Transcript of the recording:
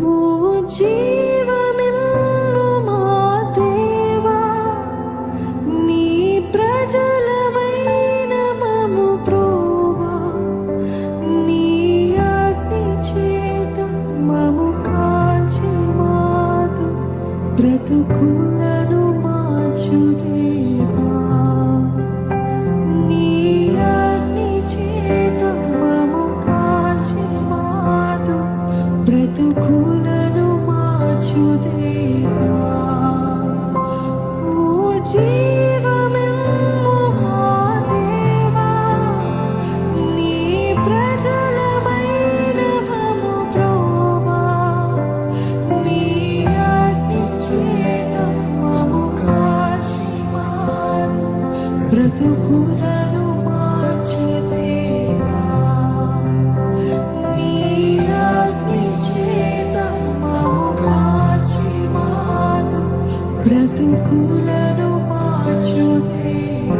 ఓ జీవమిమ్ము మా దేవా, నీ ప్రజలమైన మము ప్రోవా, నీ అగ్ని చేత మము కాల్చి మాదు బ్రతుకులను మార్చు దేవా. నీ అగ్ని చేత మము కాల్చి మాదు బ్రతుకులను మార్చు దేవా. ఓ జీవమిమ్ము మా దేవా, నీ ప్రజలమైన మము ప్రోవా, నీ అగ్ని చేత మము కాల్చి మాదు బ్రతుకులను మార్చు దేవా. నీ అగ్ని చేత మము కాల్చి మాదు బ్రతుకులను మార్చు దేవా.